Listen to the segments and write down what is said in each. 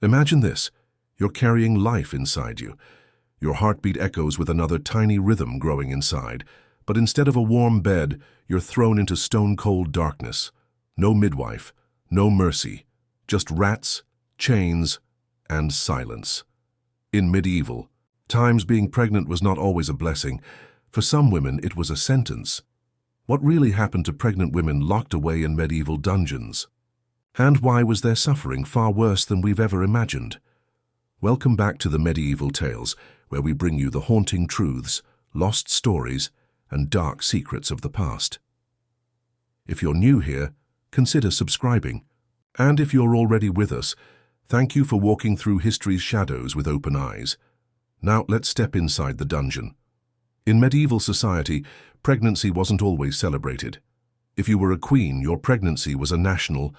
Imagine this. You're carrying life inside you. Your heartbeat echoes with another tiny rhythm growing inside. But instead of a warm bed, you're thrown into stone-cold darkness. No midwife, no mercy, just rats, chains, and silence. In medieval times, being pregnant was not always a blessing. For some women, it was a sentence. What really happened to pregnant women locked away in medieval dungeons? And why was their suffering far worse than we've ever imagined? Welcome back to the Medieval Tales, where we bring you the haunting truths, lost stories, and dark secrets of the past. If you're new here, consider subscribing. And if you're already with us, thank you for walking through history's shadows with open eyes. Now let's step inside the dungeon. In medieval society, pregnancy wasn't always celebrated. If you were a queen, your pregnancy was a national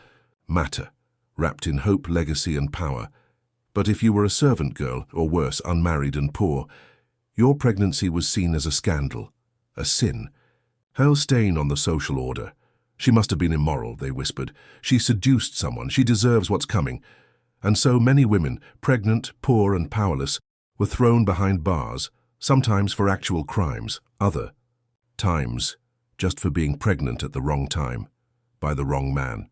matter, wrapped in hope, legacy, and power. But if you were a servant girl, or worse, unmarried and poor, your pregnancy was seen as a scandal, a sin, a stain on the social order. She must have been immoral, they whispered. She seduced someone. She deserves what's coming. And so many women, pregnant, poor, and powerless, were thrown behind bars, sometimes for actual crimes, other times just for being pregnant at the wrong time, by the wrong man.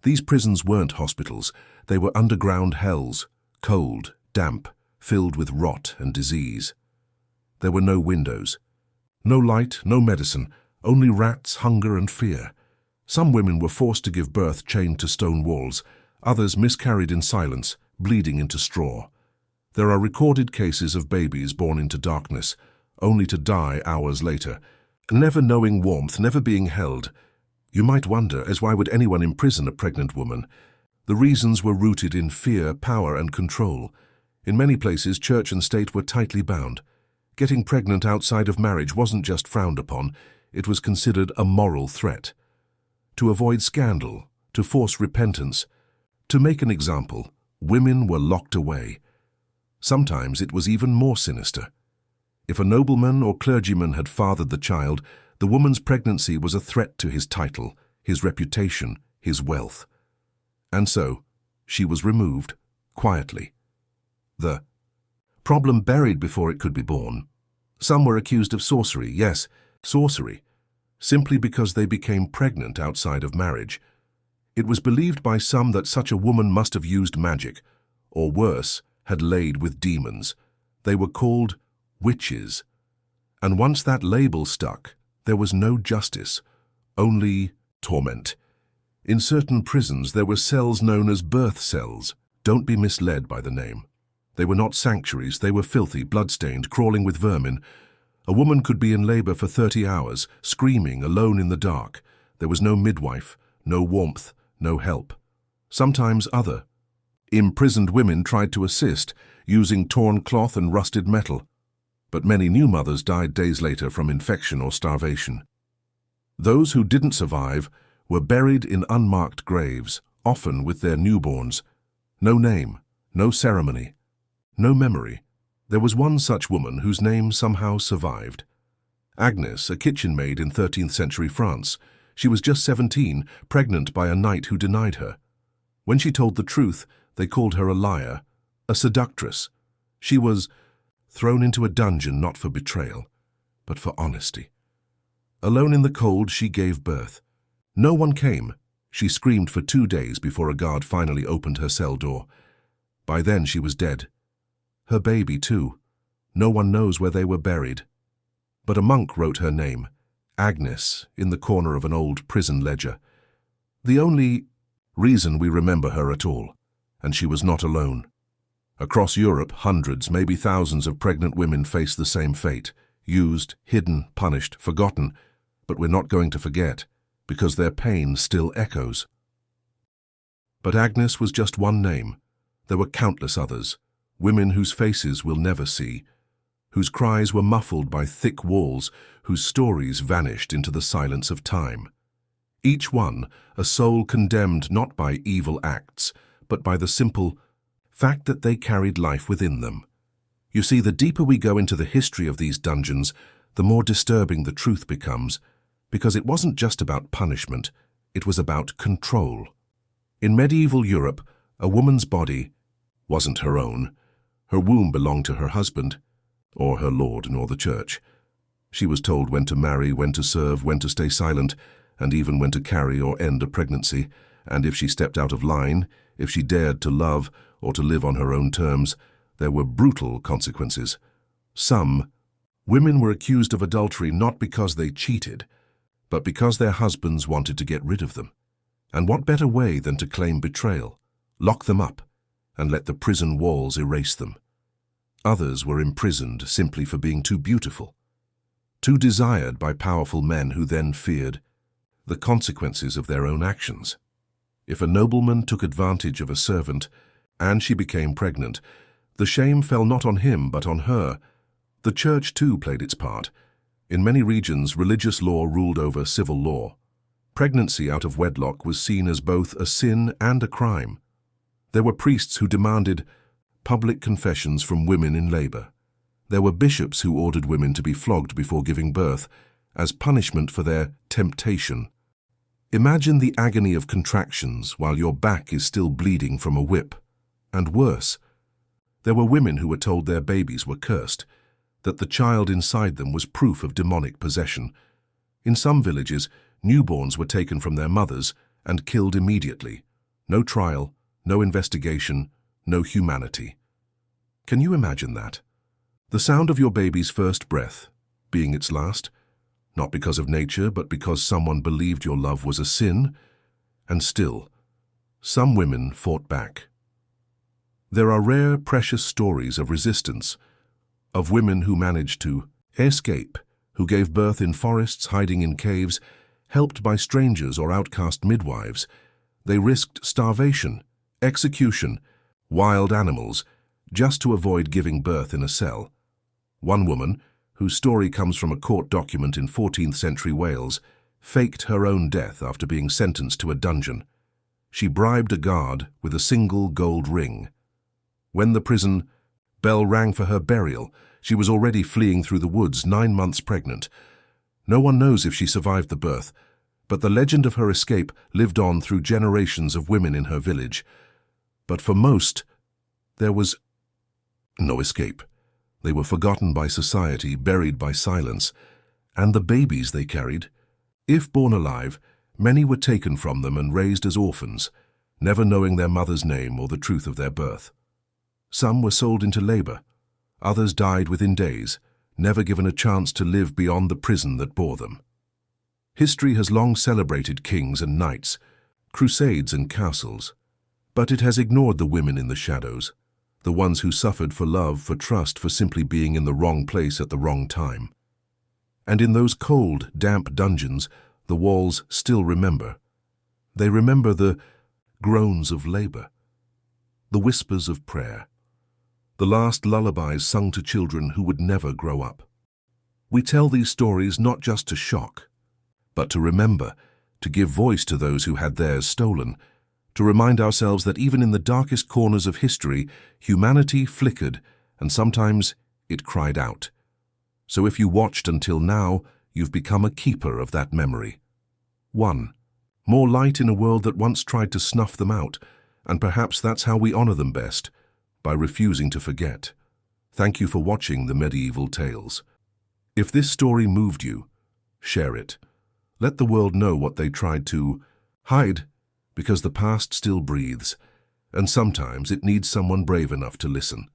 These prisons weren't hospitals. They were underground hells, cold, damp, filled with rot and disease. There were no windows, no light, no medicine, only rats, hunger, and fear. Some women were forced to give birth chained to stone walls. Others miscarried in silence, bleeding into straw. There are recorded cases of babies born into darkness, only to die hours later, never knowing warmth, never being held. You might wonder, as why would anyone imprison a pregnant woman? The reasons were rooted in fear, power, and control. In many places, church and state were tightly bound. Getting pregnant outside of marriage wasn't just frowned upon, it was considered a moral threat. To avoid scandal, to force repentance, to make an example, women were locked away. Sometimes it was even more sinister. If a nobleman or clergyman had fathered the child, the woman's pregnancy was a threat to his title, his reputation, his wealth. And so, she was removed, quietly. The problem buried before it could be born. Some were accused of sorcery, yes, sorcery, simply because they became pregnant outside of marriage. It was believed by some that such a woman must have used magic, or worse, had laid with demons. They were called witches. And once that label stuck, there was no justice, only torment. In certain prisons, there were cells known as birth cells. Don't be misled by the name. They were not sanctuaries, they were filthy, blood-stained, crawling with vermin. A woman could be in labor for 30 hours, screaming, alone in the dark. There was no midwife, no warmth, no help. Sometimes other imprisoned women tried to assist, using torn cloth and rusted metal. But many new mothers died days later from infection or starvation. Those who didn't survive were buried in unmarked graves, often with their newborns. No name, no ceremony, no memory. There was one such woman whose name somehow survived. Agnes, a kitchen maid in 13th century France. She was just 17, pregnant by a knight who denied her. When she told the truth, they called her a liar, a seductress. She was thrown into a dungeon not for betrayal, but for honesty. Alone in the cold, she gave birth. No one came. She screamed for 2 days before a guard finally opened her cell door. By then she was dead. Her baby, too. No one knows where they were buried. But a monk wrote her name, Agnes, in the corner of an old prison ledger. The only reason we remember her at all, and she was not alone. Across Europe, hundreds, maybe thousands of pregnant women face the same fate, used, hidden, punished, forgotten, but we're not going to forget, because their pain still echoes. But Agnes was just one name. There were countless others, women whose faces we'll never see, whose cries were muffled by thick walls, whose stories vanished into the silence of time. Each one a soul condemned not by evil acts, but by the simple fact that they carried life within them. You see, the deeper we go into the history of these dungeons, the more disturbing the truth becomes, because it wasn't just about punishment, it was about control. In medieval Europe, a woman's body, wasn't her own. Her womb belonged to her husband, or her lord, nor the church. She was told when to marry, when to serve, when to stay silent, and even when to carry or end a pregnancy, and if she stepped out of line, if she dared to love or to live on her own terms, there were brutal consequences. Some women were accused of adultery not because they cheated, but because their husbands wanted to get rid of them. And what better way than to claim betrayal, lock them up, and let the prison walls erase them? Others were imprisoned simply for being too beautiful, too desired by powerful men who then feared the consequences of their own actions. If a nobleman took advantage of a servant and she became pregnant, the shame fell not on him but on her. The church too played its part. In many regions, religious law ruled over civil law. Pregnancy out of wedlock was seen as both a sin and a crime. There were priests who demanded public confessions from women in labor. There were bishops who ordered women to be flogged before giving birth, as punishment for their temptation. Imagine the agony of contractions while your back is still bleeding from a whip. And worse, there were women who were told their babies were cursed, that the child inside them was proof of demonic possession. In some villages, newborns were taken from their mothers and killed immediately. No trial, no investigation, no humanity. Can you imagine that? The sound of your baby's first breath being its last, not because of nature, but because someone believed your love was a sin, and still, some women fought back. There are rare, precious stories of resistance, of women who managed to escape, who gave birth in forests, hiding in caves, helped by strangers or outcast midwives. They risked starvation, execution, wild animals, just to avoid giving birth in a cell. One woman, whose story comes from a court document in 14th century Wales, faked her own death after being sentenced to a dungeon. She bribed a guard with a single gold ring. When the prison bell rang for her burial, she was already fleeing through the woods, 9 months pregnant. No one knows if she survived the birth, but the legend of her escape lived on through generations of women in her village. But for most, there was no escape. They were forgotten by society, buried by silence, and the babies they carried, if born alive, many were taken from them and raised as orphans, never knowing their mother's name or the truth of their birth. Some were sold into labor, others died within days, never given a chance to live beyond the prison that bore them. History has long celebrated kings and knights, crusades and castles, but it has ignored the women in the shadows, the ones who suffered for love, for trust, for simply being in the wrong place at the wrong time. And in those cold, damp dungeons, the walls still remember. They remember the groans of labor, the whispers of prayer, the last lullabies sung to children who would never grow up. We tell these stories not just to shock, but to remember, to give voice to those who had theirs stolen, to remind ourselves that even in the darkest corners of history, humanity flickered, and sometimes it cried out. So if you watched until now, you've become a keeper of that memory. 1. More light in a world that once tried to snuff them out, and perhaps that's how we honor them best, by refusing to forget. Thank you for watching the Medieval Tales. If this story moved you, share it. Let the world know what they tried to hide, because the past still breathes, and sometimes it needs someone brave enough to listen.